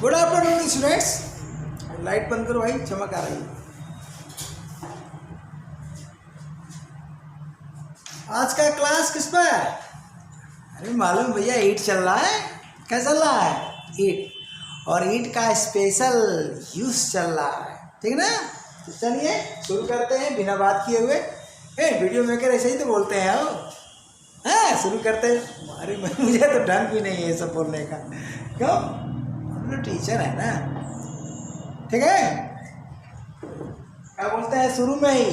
Good afternoon students. Light बंद करो भाई, चमक आ रही है। आज का क्लास किस पर है? अरे मालूम भैया, ईट चल रहा है। क्या चल रहा है? ईट, और ईट का स्पेशल यूज चल रहा है, ठीक ना। तो चलिए शुरू करते हैं बिना बात किए हुए। वीडियो मेकर ऐसे ही तो बोलते हैं। शुरू करते हैं। अरे मुझे तो ढंग भी नहीं है ये सब बोलने का। क्यों? हम लोग टीचर है ना, ठीक है। क्या बोलते हैं शुरू में ही?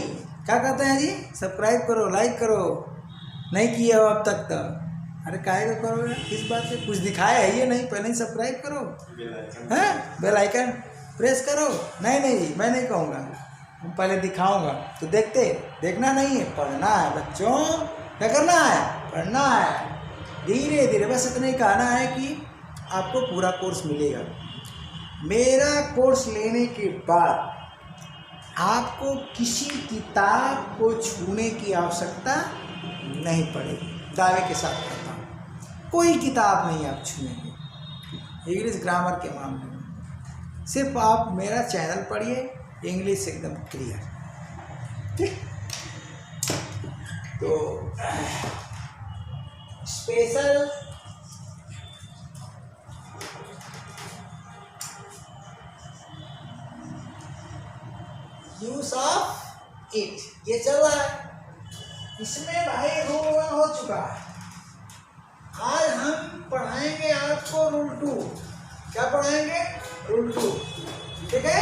क्या कहते हैं जी? सब्सक्राइब करो, लाइक करो। नहीं किए हो अब तक तो अरे काहे को करोगे? किस बात से? कुछ दिखाया है ये नहीं? पहले ही सब्सक्राइब करो, बेल आइकन प्रेस करो। नहीं जी, मैं नहीं कहूँगा, हम पहले दिखाऊंगा तो देखना नहीं है, पढ़ना है बच्चों। क्या करना है? पढ़ना है धीरे धीरे। बस इतना ही कहना है कि आपको पूरा कोर्स मिलेगा। मेरा कोर्स लेने के बाद आपको किसी किताब को छूने की आवश्यकता नहीं पड़ेगी। दावे के साथ कहता हूँ, कोई किताब नहीं आप छूएंगे इंग्लिश ग्रामर के मामले में। सिर्फ आप मेरा चैनल पढ़िए, इंग्लिश एकदम क्लियर, ठीक। तो स्पेशल यूज ऑफ इट ये चल रहा है। इसमें भाई रूल 1 हो चुका है। आज हम पढ़ाएंगे आपको रूल 2। क्या पढ़ाएंगे? रूल 2, ठीक है।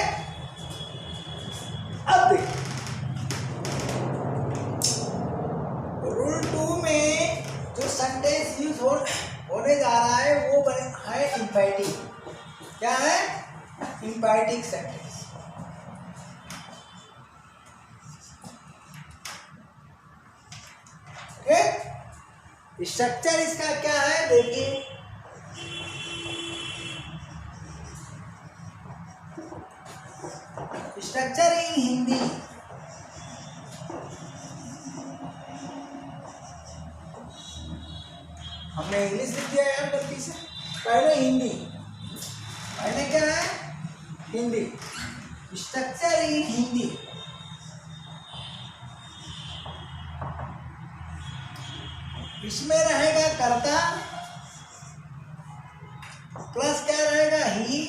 अब देखिए, रूल 2 में जो सेंटेंस यूज होने जा रहा है वो है इंपैटिक। क्या है? इंपैटिक सेंटेंस। स्ट्रक्चर इसका क्या है देखिए। स्ट्रक्चर इन हिंदी, हमने इंग्लिश लिख दिया यार गलती से। पहले हिंदी, पहले क्या है? हिंदी। स्ट्रक्चर इन हिंदी, इसमें रहेगा कर्ता प्लस क्या रहेगा? ही,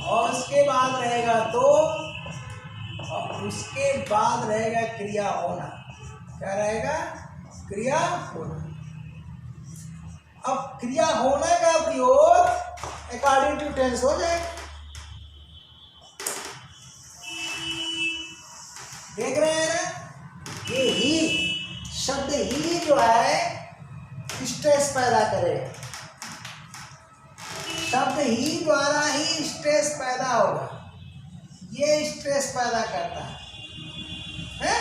और उसके बाद रहेगा तो, और उसके बाद रहेगा क्रिया होना। क्या रहेगा? क्रिया होना। अब क्रिया होना का प्रयोग अकॉर्डिंग टू टेंस हो जाएगा। देख रहे हैं ना? ये ही शब्द ही जो है स्ट्रेस पैदा करेगा। शब्द ही द्वारा ही स्ट्रेस पैदा होगा। ये स्ट्रेस पैदा करता है,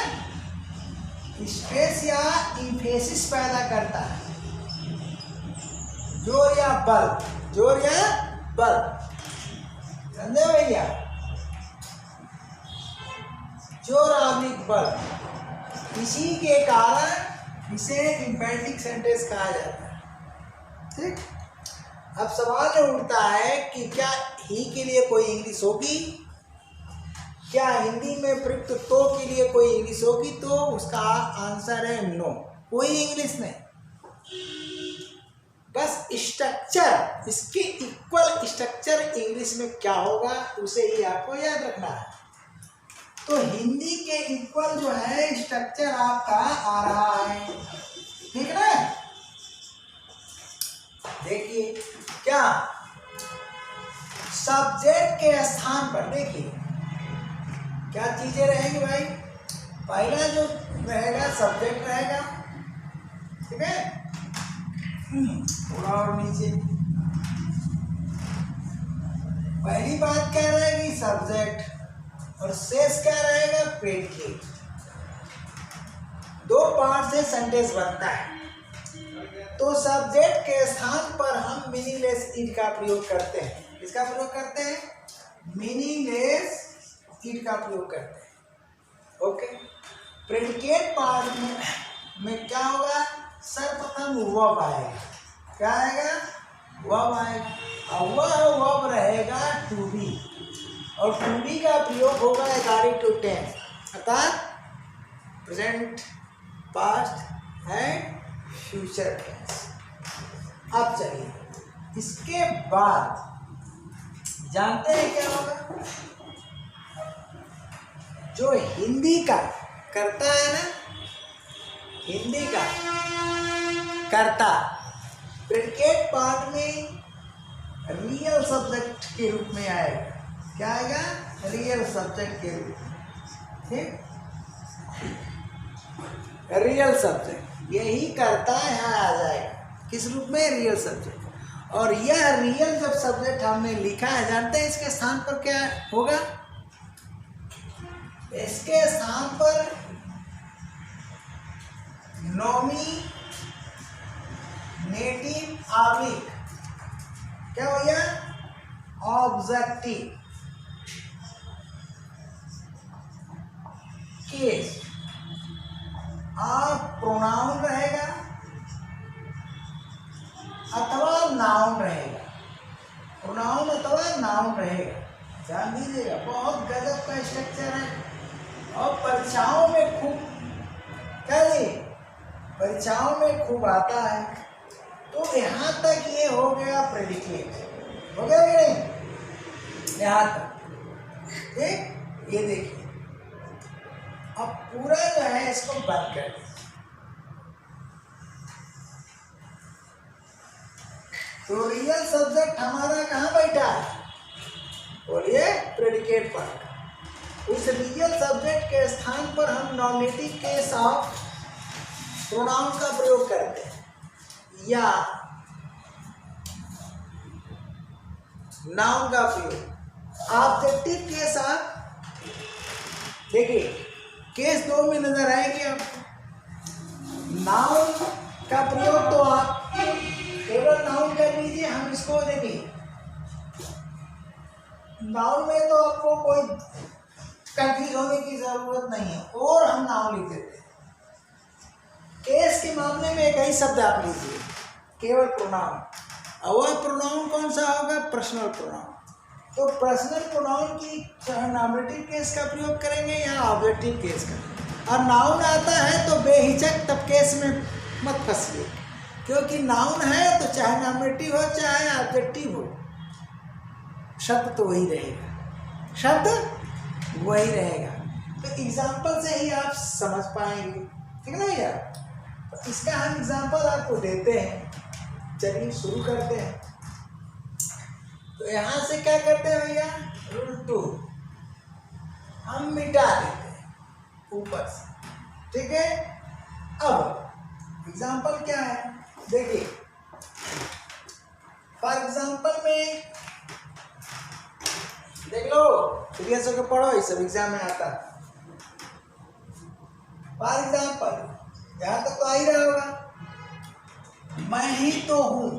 स्ट्रेस या इम्फेसिस पैदा करता है। जोर या बल, जोर या बल, समझे भैया? जोर आदमिक बल, इसी के कारण इसे इंपैटिक सेंटेंस कहा जाता है, ठीक। अब सवाल उठता है कि क्या ही के लिए कोई इंग्लिश होगी? क्या हिंदी में प्रयुक्त तो के लिए कोई इंग्लिश होगी? तो उसका आंसर है नो, कोई इंग्लिश नहीं। बस स्ट्रक्चर, इसके इक्वल स्ट्रक्चर इंग्लिश में क्या होगा उसे ही आपको याद रखना है। तो हिंदी के इक्वल जो है स्ट्रक्चर आपका आ रहा है, ठीक है ना। देखिए क्या सब्जेक्ट के स्थान पर देखिए क्या चीजें रहेंगी भाई। पहला जो रहेगा सब्जेक्ट रहेगा, ठीक है। थोड़ा और नीचे पहली बात क्या रहेगी? सब्जेक्ट, और शेष क्या रहेगा? प्रेडिकेट। दो पार्ट से सेंटेंस बनता है। तो सब्जेक्ट के स्थान पर हम मीनिंगलेस इट का प्रयोग करते हैं। इसका प्रयोग करते हैं, मीनिंगलेस इट का प्रयोग करते हैं, ओके। प्रेडिकेट पार्ट में क्या होगा? सर्वप्रथम वर्ब आएगा। क्या आएगा? वर्ब आएगा और वह वर्ब रहेगा टू बी, और टू बी का प्रयोग होगा अकॉर्डिंग टू टेंस, अर्थात present, past and future tense. अब चलिए इसके बाद जानते हैं क्या होगा, जो हिंदी का कर्ता है ना, हिंदी का कर्ता प्रेडिकेट पार्ट में रियल सब्जेक्ट के रूप में आएगा। क्या आएगा? रियल सब्जेक्ट के रूप में, ठीक, रियल सब्जेक्ट, यही कर्ता यहाँ आ जाएगा। किस रूप में? Real subject. और यह रियल जब सब्जेक्ट हमने लिखा है, जानते हैं इसके स्थान पर क्या होगा? इसके स्थान पर नॉमिनेटिव ऑब्लिक क्या हो गया? ऑब्जेक्टिव केस प्रोनाउन रहेगा अथवा नाउन रहेगा, प्रोनाउन अथवा नाउन रहेगा। ध्यान दीजिएगा, बहुत गजब का स्ट्रक्चर है और परीक्षाओं में खूब, क्या जी, परीक्षाओं में खूब आता है। तो यहाँ तक ये हो गया प्रेडिकेट, हो गया कि नहीं? यहाँ तक, ठीक। ये देखिए, अब पूरा जो है इसको बंद कर दीजिए। तो रियल सब्जेक्ट हमारा कहाँ बैठा है? बोलिए, प्रेडिकेट पार्ट। उस रियल सब्जेक्ट के स्थान पर हम नॉमिनेटिव केस ऑफ प्रोनाउन का प्रयोग करते हैं या नाउन का प्रयोग। ऑब्जेक्टिव केस आप देखिए, केस दो में नजर आएगी आपको। नाउन का प्रयोग तो आप केवल नाउन कर लीजिए, हम इसको देखिए, नाउन में तो आपको कोई कंफ्यूज होने की जरूरत नहीं है, और हम नाउन लिख देते हैं। केस के मामले में एक ही शब्द आप लीजिए, केवल प्रोनाउन, और वह प्रोनाउन कौन सा होगा? Personal pronoun. तो पर्सनल प्रोनाउन की नॉमिनेटिव केस का प्रयोग करेंगे या ऑब्जेक्टिव केस का। और नाउन आता है तो बेहिचक तब केस में मत फंसिए, क्योंकि नाउन है तो चाहे नॉमिनेटिव हो चाहे ऑब्जेक्टिव हो, शब्द तो वही रहेगा, शब्द वही रहेगा। तो एग्जाम्पल से ही आप समझ पाएंगे, ठीक है ना भैया? तो इसका हम एग्जाम्पल आपको देते हैं। चलिए शुरू करते हैं। तो यहाँ से क्या करते हैं भैया? रूल 2 हम मिटा देते हैं ऊपर से, ठीक है। अब एग्जाम्पल क्या है देखिए, फॉर एग्जाम्पल में देख लो, सीरियस होकर पढ़ो, ये सब एग्जाम में आता है। फॉर एग्जाम्पल यहाँ तक तो आ ही रहा होगा, मैं ही तो हूँ,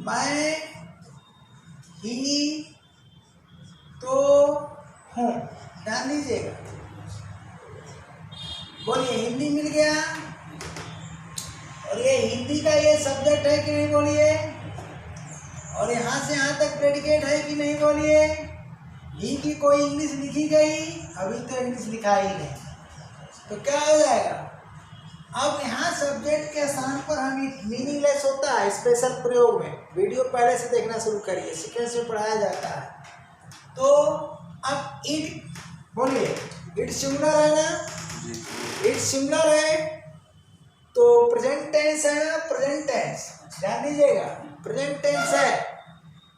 मैं ही तो हूँ। ध्यान दीजिएगा, बोलिए हिंदी मिल गया, और ये हिंदी का ये सब्जेक्ट है कि नहीं बोलिए, और यहाँ से यहाँ तक प्रेडिकेट है कि नहीं बोलिए। ही की कोई इंग्लिश लिखी गई? अभी तो इंग्लिश लिखा ही नहीं, तो क्या हो जाएगा? अब यहाँ सब्जेक्ट के स्थान पर हम मीनिंगलेस होता है स्पेशल प्रयोग में। वीडियो पहले से देखना शुरू करिए, सीक्वेंस में पढ़ाया जाता है। तो अब इट बोलिए, इट सिंगुलर है ना, इट सिंगुलर है तो प्रेजेंट टेंस है ना, प्रेजेंट टेंस। ध्यान दीजिएगा, प्रेजेंट टेंस है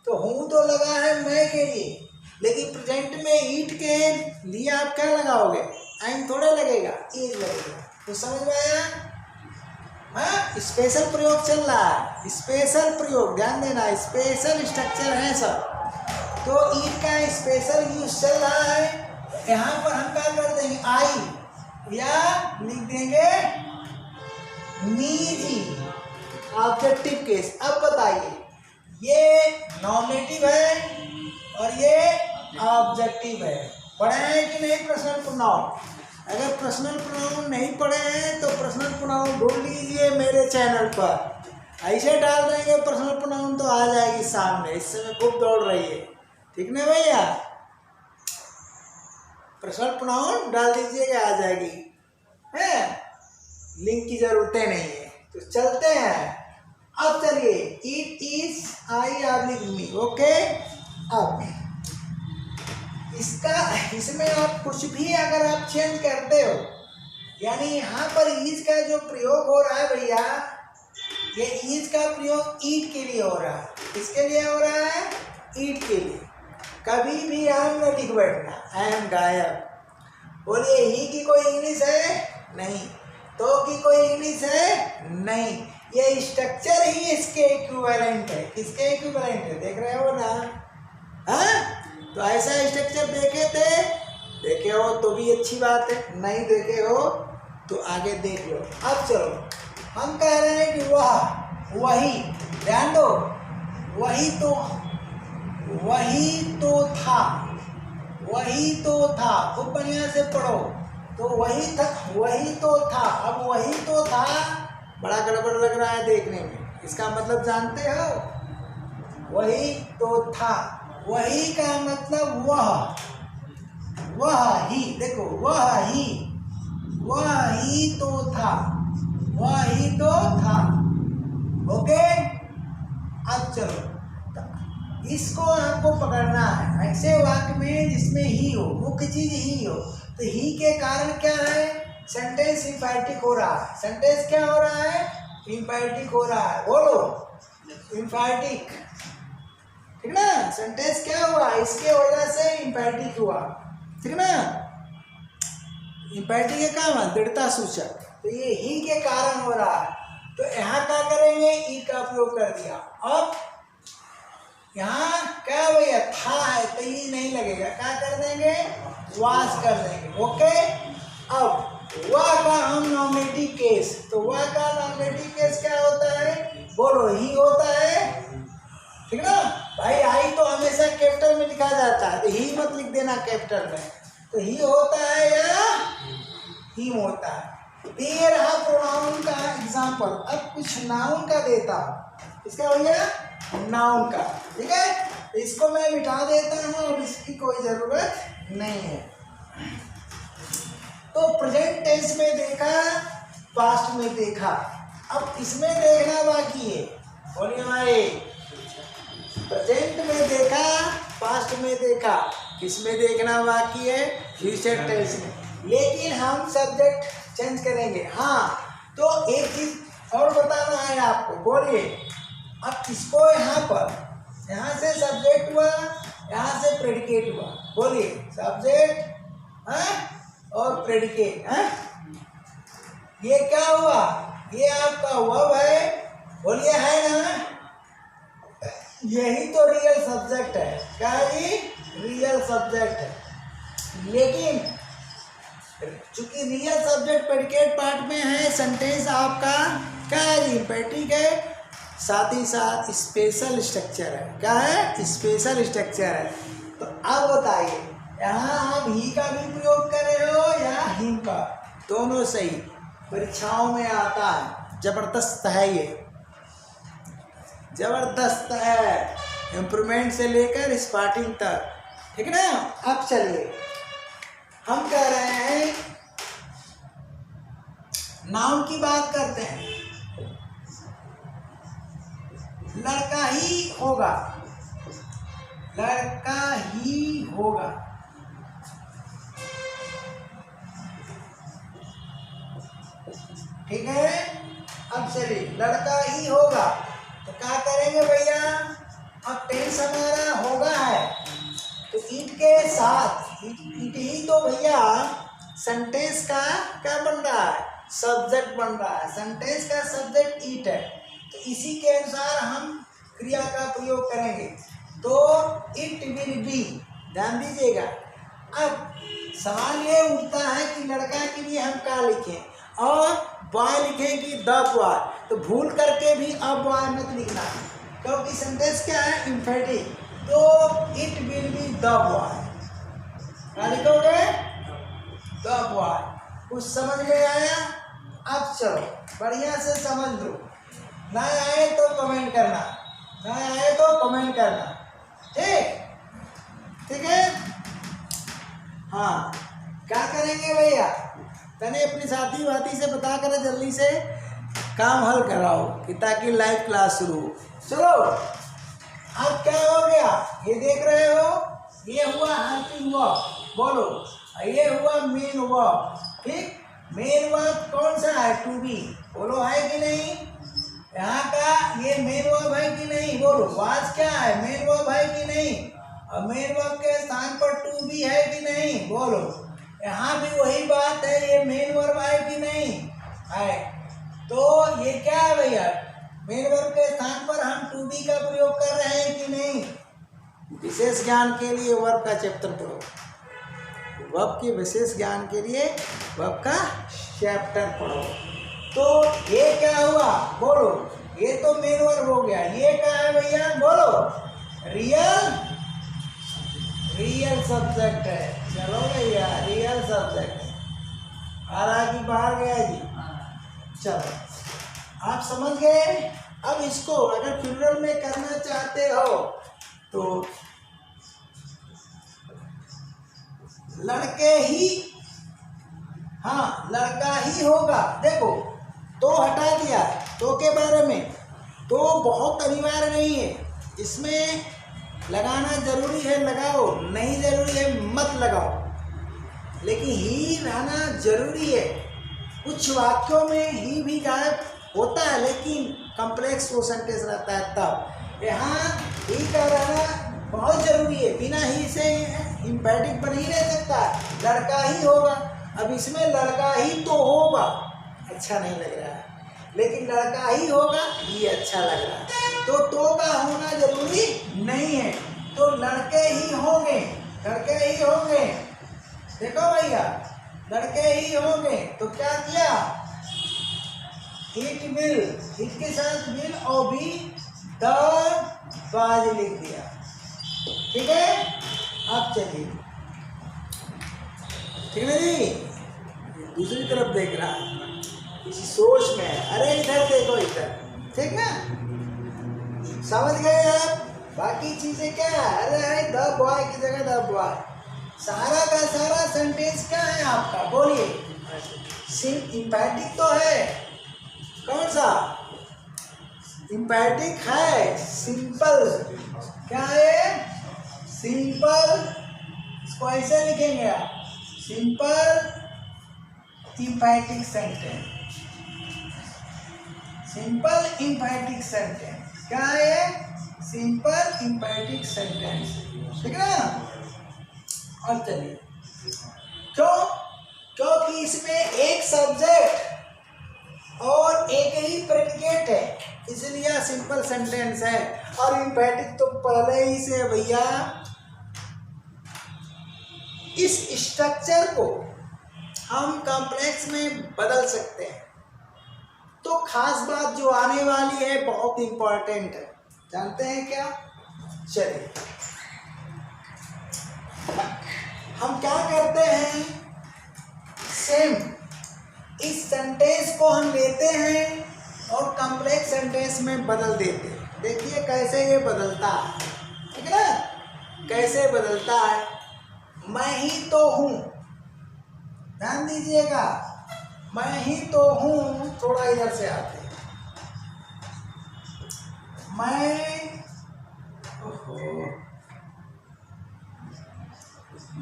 तो हूँ तो लगा है मैं के लिए, लेकिन प्रेजेंट में ईट के लिए आप क्या लगाओगे? एम थोड़ा लगेगा, इज लगेगा। तो समझ में आया? हाँ, स्पेशल प्रयोग चल रहा है, स्पेशल प्रयोग, ध्यान देना, स्पेशल स्ट्रक्चर है सब। तो ईट का स्पेशल यूज चल रहा है। यहाँ पर हम क्या कर देंगे? आई या लिख देंगे मीजी, ऑब्जेक्टिव केस। अब बताइए, ये नॉमिनेटिव है और ये ऑब्जेक्टिव है। पढ़े हैं कि नहीं पर्सनल प्रोनाउन? अगर पर्सनल प्रोनाउन नहीं पढ़े हैं तो पर्सनल प्रोनाउन ढूंढ लीजिए मेरे चैनल पर, ऐसे डाल देंगे पर्सनल प्रोनाउन तो आ जाएगी सामने। इस समय खूब दौड़ रही है, ठीक ना भैया? पर्सनल प्रोनाउन डाल दीजिएगा, आ जाएगी है, लिंक की जरूरतें नहीं है। तो चलते हैं। अब चलिए, it is I oblique me, okay. अब इसमें आप कुछ भी अगर आप चेंज करते हो, यानी यहाँ पर इज का जो प्रयोग हो रहा है भैया, ये इज का प्रयोग ईट के लिए हो रहा है। किसके लिए हो रहा है? ईट के लिए। कभी भी आई एम न लिख बैठना, आई एम गायब। बोलिए, ही की कोई इंग्लिश है? नहीं। तो की कोई इंग्लिश है? नहीं। ये स्ट्रक्चर ही इसके इक्विवेलेंट है। किसके इक्विवेलेंट है? देख रहे हो ना? हाँ, तो ऐसा स्ट्रक्चर देखे हो तो भी अच्छी बात है, नहीं देखे हो तो आगे देख लो। अब चलो, हम कह रहे हैं कि वह, वही, ध्यान दो, वही तो था, वही तो था। खूब बढ़िया से पढ़ो। तो वही था, वही तो था। अब वही तो था बड़ा गड़बड़ लग रहा है देखने में। इसका मतलब जानते हो? वही तो था, वही का मतलब वह ही, देखो, वह ही तो था, वही तो था, ओके। अब चलो, इसको आपको पकड़ना है ऐसे वाक्य में जिसमें ही हो, मुख्य चीज ही हो। तो ही के कारण क्या है? सेंटेंस इंफैटिक हो रहा है। सेंटेंस क्या हो रहा है? इंफैटिक हो रहा है। बोलो, इंफैटिक, ठीक ना? सेंटेंस क्या हुआ? इसके वजह से इंफैटिक हुआ, ठीक ना? इंफैटिक है क्या? दृढ़ता सूचक। तो ये ही के कारण हो रहा है। तो यहाँ क्या करेंगे? ई का प्रयोग कर दिया। अब यहाँ क्या भैया? था है तो ई नहीं लगेगा, क्या कर देंगे? वास कर देंगे, ओके। अब वह का हम नॉमिनेटिव केस, तो वह का नॉमिनेटिव केस क्या होता है? बोलो, ही होता है, ठीक ना भाई? आई तो हमेशा कैपिटल में लिखा जाता है, तो ही मत लिख देना कैपिटल में। तो ही होता है या हिम होता है। ये रहा प्रोनाउन का एग्जाम्पल। अब कुछ नाउन का देता हूँ। इसका भैया नाउन का, ठीक है? इसको मैं मिटा देता हूँ, अब इसकी कोई जरूरत नहीं है। तो प्रेजेंट टेंस में देखा, पास्ट में देखा, अब इसमें देखना बाकी है। बोलिए भाई, प्रेजेंट में देखा, पास्ट में देखा, किसमें देखना बाकी है? फ्यूचर टेंस में। लेकिन हम सब्जेक्ट चेंज करेंगे। हाँ, तो एक चीज और बताना है आपको। बोलिए, अब इसको यहाँ पर, यहाँ से सब्जेक्ट हुआ, यहाँ से प्रेडिकेट हुआ। बोलिए, सब्जेक्ट और प्रेडिकेट, ये क्या हुआ? ये आपका हुआ भाई। बोलिए, है ना? यही तो रियल सब्जेक्ट है। क्या है ये? रियल सब्जेक्ट है। लेकिन चूंकि रियल सब्जेक्ट प्रेडिकेट पार्ट में है, सेंटेंस आपका क्या है? इंफैटिक है, साथ ही साथ स्पेशल स्ट्रक्चर है। क्या है? स्पेशल स्ट्रक्चर है। तो अब बताइए, यहाँ आप ही का भी प्रयोग कर रहे हो या हिम का? दोनों सही, परीक्षाओं में आता है। जबरदस्त है, ये जबरदस्त है, इम्प्रूवमेंट से लेकर स्टार्टिंग तक, ठीक ना? अब चलिए, हम कह रहे हैं नाउन की बात करते हैं। लड़का ही होगा, लड़का ही होगा, ठीक है? अब चलिए, लड़का ही होगा, तो क्या करेंगे भैया? अब टेंस हमारा होगा है, तो इट के साथ इट ही तो भैया सेंटेंस का क्या बन रहा है? सब्जेक्ट बन रहा है। सेंटेंस का सब्जेक्ट इट है, तो इसी के अनुसार हम क्रिया का प्रयोग करेंगे। तो इट विल बी, ध्यान दीजिएगा। अब सवाल ये उठता है कि लड़का के लिए हम क्या लिखें और बॉय लिखें कि द बॉय। तो भूल करके भी अब बॉय मत लिखना, क्योंकि सेंटेंस क्या है? एम्फेटिक। तो it will be the boy, क्या लिखोगे? The boy. कुछ समझ में आया? अब चलो बढ़िया से समझ लो। ना आए तो कमेंट करना, ना आए तो कमेंट करना, ठीक ठीक है। हाँ, क्या करेंगे भैया, मैंने अपने साथी वाथी से बता कर जल्दी से काम हल कराओ कि ताकि लाइव क्लास शुरू हो। चलो अब क्या हो गया, ये देख रहे हो, ये हुआ हेल्पिंग वर्ब, बोलो, ये हुआ मेन वर्ब, ठीक। मेन वर्ब कौन सा है, टू बी, बोलो है कि नहीं, यहाँ का ये मेन वर्ब है कि नहीं, बोलो, वाज क्या है, मेन वर्ब है कि नहीं, और मेन वर्ब के स्थान पर टू बी है कि नहीं, बोलो, यहाँ भी वही बात है, ये मेन वर्ब है कि नहीं है, तो ये क्या है भैया, मेन वर्ब के स्थान पर हम टू बी का प्रयोग कर रहे हैं कि नहीं। विशेष ज्ञान के लिए वर्ब का चैप्टर पढ़ो, वर्ब के विशेष ज्ञान के लिए वर्ब का चैप्टर पढ़ो। तो ये क्या हुआ, बोलो, ये तो मेन वर्ब हो गया, ये क्या है भैया, बोलो, रियल सब्जेक्ट है। चलो भैया, रियल सब्जेक्ट है, आ रहा कि बाहर गया जी, चलो आप समझ गए। अब इसको अगर प्लूरल में करना चाहते हो तो लड़के ही, हाँ लड़का ही होगा, देखो तो हटा दिया, तो के बारे में तो बहुत अनिवार्य नहीं है, इसमें लगाना जरूरी है लगाओ, नहीं जरूरी है मत लगाओ, लेकिन ही रहना जरूरी है। कुछ वाक्यों में ही भी गायब होता है, लेकिन कॉम्प्लेक्स वो सेंटेंस रहता है, तब यहाँ ही का रहना बहुत जरूरी है, बिना ही से इम्पैटिक बन ही नहीं सकता, लड़का ही होगा। अब इसमें लड़का ही तो होगा अच्छा नहीं लग रहा है, लेकिन लड़का ही होगा ये अच्छा लग रहा है, तो का होना जरूरी नहीं है, तो लड़के ही होंगे, लड़के ही होंगे, देखो भैया लड़के ही होंगे, तो क्या किया, इट विल, इट के साथ विल और भी द बाज लिख दिया, ठीक है। अब चलिए, ठीक है जी, दूसरी तरफ देख रहा है, किसी सोच में है, अरे इधर देखो इधर, ठीक है, समझ गए आप। बाकी चीजें क्या है, अरे है द बॉय की जगह द बॉय, सारा का सारा सेंटेंस क्या है आपका, बोलिए, इम्पैटिक तो है, कौन सा इम्पैटिक है, सिंपल, क्या है सिंपल, इसको ऐसे लिखेंगे आप, सिंपल इम्पैटिक सेंटेंस, सिंपल इम्पैटिक सेंटेंस, क्या है सिंपल इम्पैटिक सेंटेंस, ठीक है ना। और चलिए, क्योंकि इसमें एक सब्जेक्ट और एक ही प्रेडिकेट है, इसलिए सिंपल सेंटेंस है, और इम्पैटिक तो पहले ही से भैया। इस स्ट्रक्चर को हम कॉम्प्लेक्स में बदल सकते हैं, तो खास बात जो आने वाली है बहुत इंपॉर्टेंट है, जानते हैं क्या, चलिए हम क्या करते हैं, सेम इस सेंटेंस को हम लेते हैं और कॉम्प्लेक्स सेंटेंस में बदल देते हैं, देखिए कैसे ये बदलता है, ठीक है ना, कैसे बदलता है। मैं ही तो हूँ, ध्यान दीजिएगा, मैं ही तो हूँ, थोड़ा इधर से आते हैं,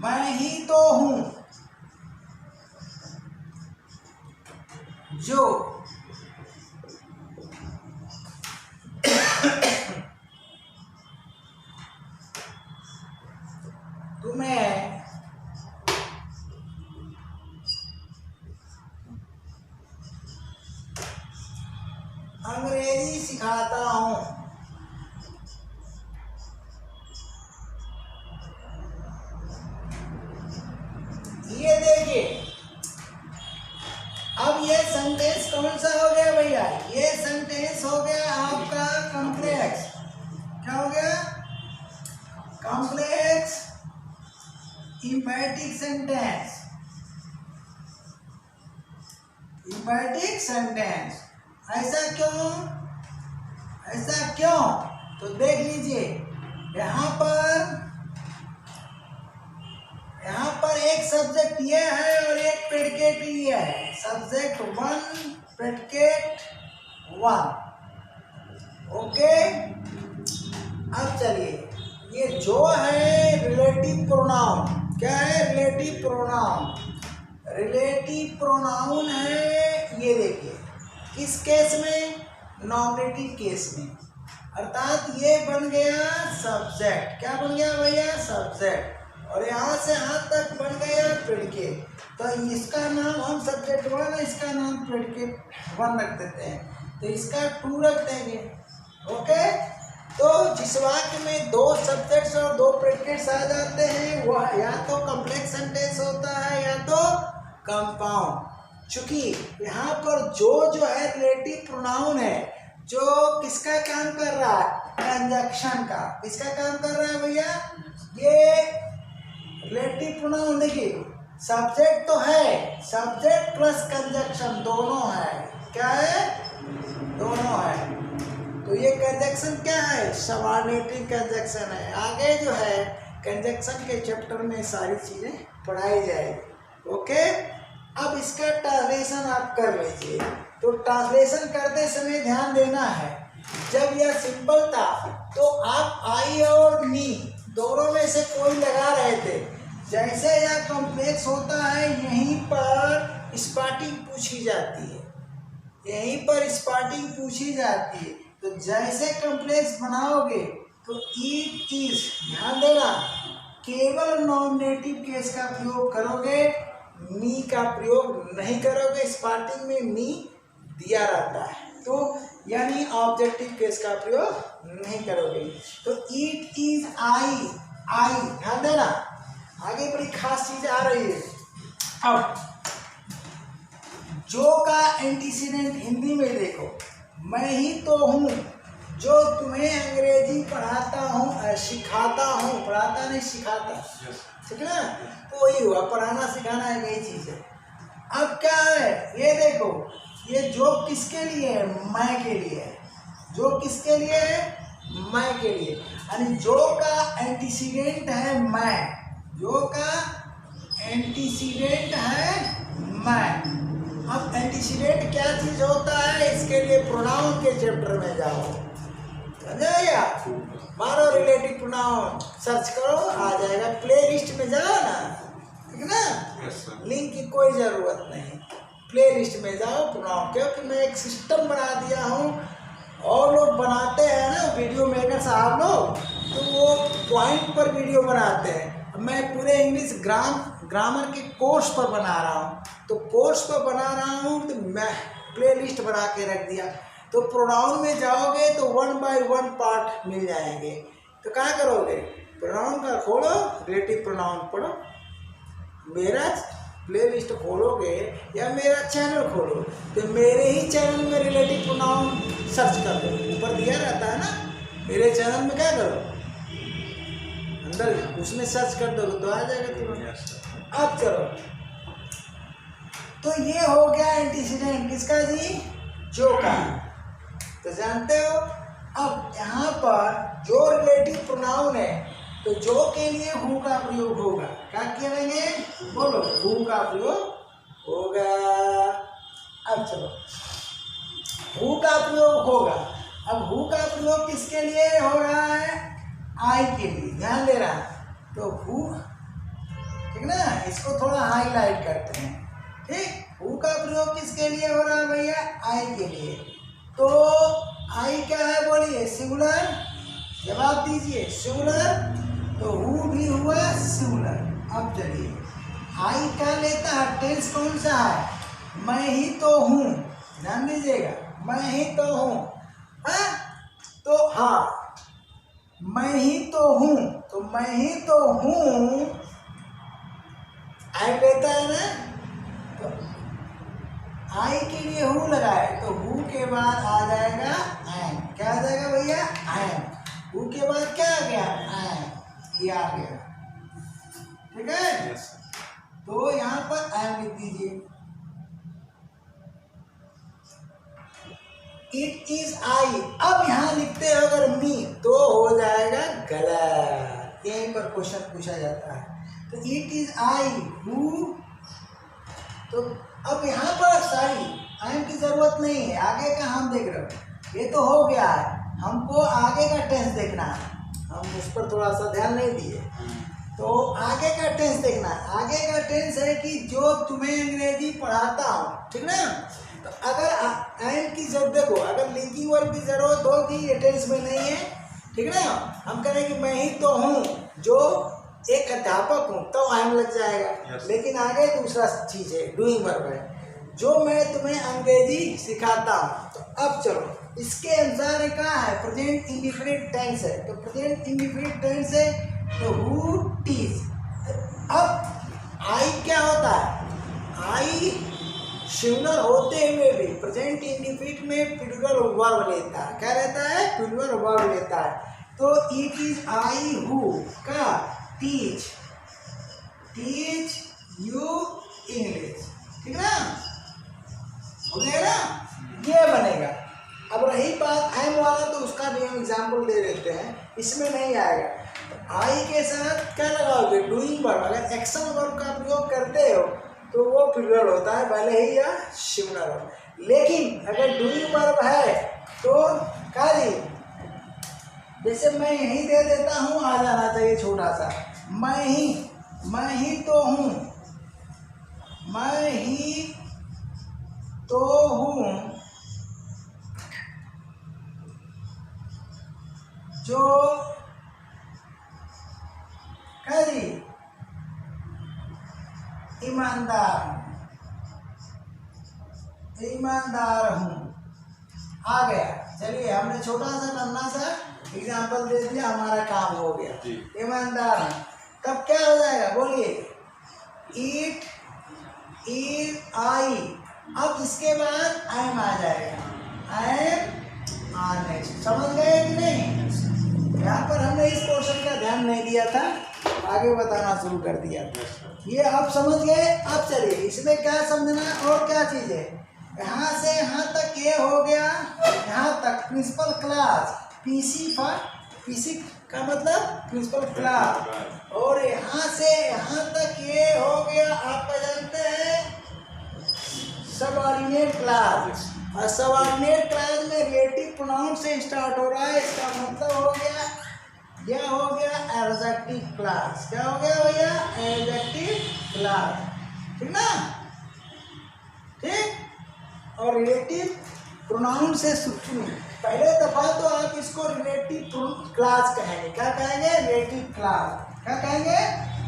मैं ही तो हूँ जो तुम्हें अंग्रेजी सिखाता हूँ, ये देखिए, अब ये सेंटेंस कौन सा हो गया भैया, ये सेंटेंस हो गया आपका कॉम्प्लेक्स, क्या हो गया, कॉम्प्लेक्स इम्पैटिक सेंटेंस, इम्पैटिक सेंटेंस। ऐसा क्यों, ऐसा क्यों? तो देख लीजिए, यहाँ पर एक सब्जेक्ट ये है और एक प्रेडिकेट ये है। Subject 1 predicate 1। ओके, अब चलिए, ये जो है रिलेटिव प्रोनाउन, क्या है? Relative pronoun. रिलेटिव प्रोनाउन है, ये देखिए किस केस में? नॉमिनेटिव केस में। अर्थात ये बन गया सब्जेक्ट। क्या बन गया भैया? सब्जेक्ट। और यहाँ से यहाँ तक बन गया प्रेडिकेट। तो इसका नाम हम सब्जेक्ट 1 है, इसका नाम प्रेडिकेट 1 रख देते हैं, तो इसका 2 रख देंगे। ओके, तो जिस वाक्य में 2 सब्जेक्ट्स और 2 प्रेडिकेट्स आ जाते हैं वह या तो कॉम्प्लेक्स सेंटेंस होता है या तो कंपाउंड। चूंकि यहाँ पर जो है रिलेटिव प्रोनाउन है, जो किसका काम कर रहा है? कंजक्शन का। किसका काम कर रहा है भैया? ये रिलेटिव प्रोनाउन। देखिए, सब्जेक्ट तो है, सब्जेक्ट प्लस कंजक्शन दोनों है। क्या है? दोनों है। तो ये कंजक्शन क्या है? सबऑर्डिनेटिंग कंजक्शन है। आगे जो है कंजक्शन के चैप्टर में सारी चीजें पढ़ाई जाएगी। ओके, अब इसका ट्रांसलेशन आप कर लीजिए। तो ट्रांसलेशन करते समय ध्यान देना है, जब यह सिंपल था तो आप आई और मी दोनों में से कोई लगा रहे थे। जैसे यह कॉम्प्लेक्स होता है, यहीं पर स्टार्टिंग पूछी जाती है, यहीं पर स्टार्टिंग पूछी जाती है। तो जैसे कॉम्प्लेक्स बनाओगे तो इट इज, ध्यान देना, केवल नॉमिनेटिव केस का प्रयोग करोगे, मी का प्रयोग नहीं करोगे। स्टार्टिंग में मी दिया रहता है, तो यानी ऑब्जेक्टिव केस का प्रयोग नहीं करोगे। तो इट इज आई, आई, ध्यान देना, आगे बड़ी खास चीज आ रही है। अब जो का एंटीसीडेंट हिंदी में देखो, मैं ही तो हूँ जो तुम्हें अंग्रेजी पढ़ाता हूँ, सिखाता हूँ। पढ़ाता नहीं, सिखाता, ठीक है ना? तो वही हुआ, पढ़ाना सिखाना एक ही चीज है। अब क्या है, ये देखो, ये जो किसके लिए है? मैं के लिए है। जो किसके लिए है? मैं के लिए। यानी जो का एंटीसीडेंट है मैं, जो का एंटीसीडेंट है मैं। अब एंटीसीडेंट क्या चीज होता है? इसके लिए प्रोनाउन के चैप्टर में जाओ, समझाया? मारो रिलेटिव प्रोनाउन, सर्च करो, आ जाएगा। प्ले लिस्ट में जाओ ना, ठीक है ना? लिंक की कोई जरूरत नहीं, प्ले लिस्ट में जाओ प्रोनाउन। क्योंकि मैं एक सिस्टम बना दिया हूँ, और लोग बनाते हैं ना वीडियो मेकर साहब लोग, तो वो पॉइंट पर वीडियो बनाते हैं। मैं पूरे इंग्लिश ग्रामर के कोर्स पर बना रहा हूँ, तो कोर्स पर बना रहा हूँ, तो मैं प्ले लिस्ट बना के रख दिया। तो प्रोनाउन में जाओगे तो 1 बाय 1 पार्ट मिल जाएंगे। तो क्या करोगे? प्रोनाउन का खोलो, रिलेटिव प्रोनाउन पढ़ो। मेरा प्ले लिस्ट खोलोगे या मेरा चैनल खोलो, तो मेरे ही चैनल में रिलेटिव प्रोनाउन सर्च कर दो, ऊपर दिया रहता है ना। मेरे चैनल में क्या करो, अंदर उसमें सर्च कर दो तो आ जाएगा तुरंत। अब चलो, तो ये हो गया एंटीसीडेंट किसका जी? जो का। तो जानते हो, अब यहाँ पर जो रिलेटिव प्रोनाउन है, तो जो के लिए हु का प्रयोग होगा। क्या करेंगे? बोलो, हु का प्रयोग होगा। अब चलो, हु का प्रयोग होगा। अब हु का प्रयोग किसके लिए हो रहा है? आई के लिए, ध्यान दे रहा है। तो हु, ठीक ना, इसको थोड़ा हाईलाइट करते हैं, ठीक। हु का प्रयोग किसके लिए हो रहा है भैया? आई के लिए। तो आई क्या है बोलिए? सिंगुलर। जवाब दीजिए, सिंगुलर। तो हु भी हुआ सिंगुलर। अब चलिए, आई क्या लेता है? टेंस कौन सा है? मैं ही तो हूँ, ध्यान दीजिएगा, मैं ही तो हूँ। तो हाँ, मैं ही तो हूँ, तो मैं ही तो हूँ आई लेता है ना। तो आई के लिए हु लगाए, तो हु के बाद आ जाएगा एम। क्या आ जाएगा भैया? एम। हु के बाद क्या आ गया? एम, ये आ गया, ठीक है। तो यहाँ पर एम लिख दीजिए। इट इज आई। अब यहाँ लिखते हो अगर मी तो हो जाएगा गलत, यहीं पर क्वेश्चन पूछा जाता है। तो इट इज आई हु, तो अब यहाँ पर सॉरी आई की जरूरत नहीं है, आगे का हम देख रहे हो, ये तो हो गया है, हमको आगे का टेंस देखना है, हम उस पर थोड़ा सा ध्यान नहीं दिए। तो आगे का टेंस देखना है, आगे का टेंस है कि जो तुम्हें अंग्रेजी पढ़ाता हूँ, ठीक ना। तो अगर एम की जरूरत देखो, अगर लिंकिंग वर्ब की जरूरत होगी ये टेंस में नहीं है, ठीक ना। हम कह रहे हैं कि मैं ही तो हूँ जो एक अध्यापक हूँ, तो आई लग जाएगा। लेकिन आगे दूसरा चीज है, डूइंग वर्ब है, जो मैं तुम्हें अंग्रेजी सिखाता हूँ। तो अब चलो इसके अनुसार क्या है, प्रेजेंट इंडिफिनिट टेंस है। तो प्रेजेंट इंडिफिनिट टेंस है तो हु टीच। अब आई क्या होता है, आई सिंगुलर होते हुए भी प्रेजेंट इंडिफिनिट में प्लूरल वर्ब लेता है। क्या रहता है, प्लूरल वर्ब लेता है। तो इट इज आई हु का टीच, टीच यू इंग्लिश, ठीक ना, हो गया ना, ये बनेगा। अब रही बात एम वाला, तो उसका भी हम एग्जाम्पल दे देते हैं, इसमें नहीं आएगा। तो आई के साथ क्या लगाओगे, डूइंग वर्ब। अगर एक्शन वर्ब का प्रयोग करते हो तो वो प्लूरल होता है, भले ही या सिंगुलर हो। लेकिन अगर डूइंग वर्ब है तो क्या जी, जैसे मैं यही दे देता हूँ, आ जाना चाहिए छोटा सा, मैं ही तो हूँ, मैं ही तो हूँ जो क्या जी ईमानदार हूँ। आ गया, चलिए हमने छोटा सा नन्ना सा एग्जाम्पल दे दिया, हमारा काम हो गया। ईमानदार हूँ, तब क्या हो जाएगा बोलिए, इट इज आई। अब इसके बाद आई एम आ जाएगा, आई एम ऑनेस्ट। समझ गए कि नहीं, यहाँ पर हमने इस पोर्शन का ध्यान नहीं दिया था, आगे बताना शुरू कर दिया। ये आप समझ गए। अब चलिए इसमें क्या समझना और क्या चीज़ है, यहाँ से यहाँ तक ये हो गया, यहाँ तक प्रिंसिपल क्लास, पीसी का मतलब प्रिंसिपल क्लास, और यहाँ से यहाँ तक ये हो गया, आप जानते हैं सबऑर्डिनेट क्लास। और सबऑर्डिनेट क्लास में रिलेटिव प्रोनाउन से स्टार्ट हो रहा है, इसका मतलब हो गया, यह हो गया एडजेक्टिव क्लास। क्या हो गया भैया, एडजेक्टिव क्लास, ठीक ना, ठीक। और रिलेटिव प्रोनाउन से शुरू, पहले दफा तो आप इसको रिलेटिव क्लास कहेंगे। क्या कहेंगे, रिलेटिव क्लास। क्या कहेंगे,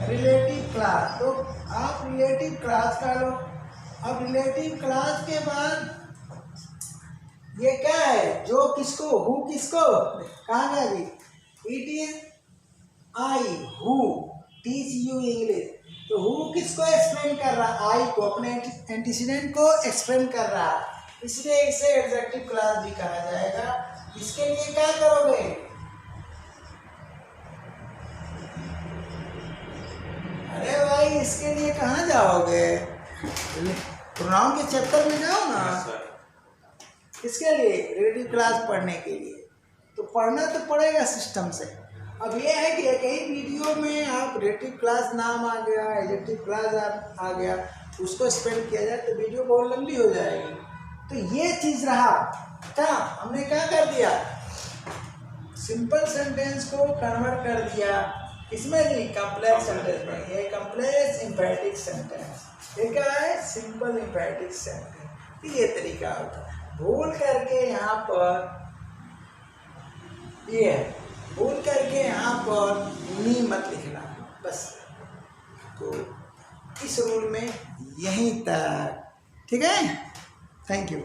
रिलेटिव क्लास। तो आप रिलेटिव क्लास का लो। अब रिलेटिव क्लास के बाद ये क्या है, जो किसको, हु किसको, कहाँ गया जी, it is I who teach you English. तो हु किसको एक्सप्लेन कर रहा, आई को, अपने एंटीसीडेंट को एक्सप्लेन कर रहा, इसलिए इसे एडजेक्टिव क्लास भी कहा जाएगा। इसके लिए क्या करोगे, अरे भाई इसके लिए कहाँ जाओगे, प्रोनाउन के चैप्टर में जाओ ना। किसके लिए, रिलेटिव क्लास पढ़ने के लिए। तो पढ़ना तो पड़ेगा सिस्टम से। अब ये है कि एक ही वीडियो में आप रिलेटिव क्लास नाम आ गया, एडजेक्टिव क्लास आ गया, उसको स्पेल किया जाए तो वीडियो बहुत लंबी हो जाएगी। तो ये चीज़ रहा, क्या हमने क्या कर दिया, सिंपल सेंटेंस को कन्वर्ट कर दिया, इसमें नहीं कॉम्प्लेक्स सेंटेंस में। ये कॉम्प्लेक्स इम्पैरेटिव सेंटेंस, ये क्या है, सिंपल इम्पैरेटिव सेंटेंस। ये तरीका होता है। भूल करके यहाँ पर ये भूल करके यहाँ पर नी मत लिखना बस। तो इस रूल में यहीं तक, ठीक है, थैंक यू।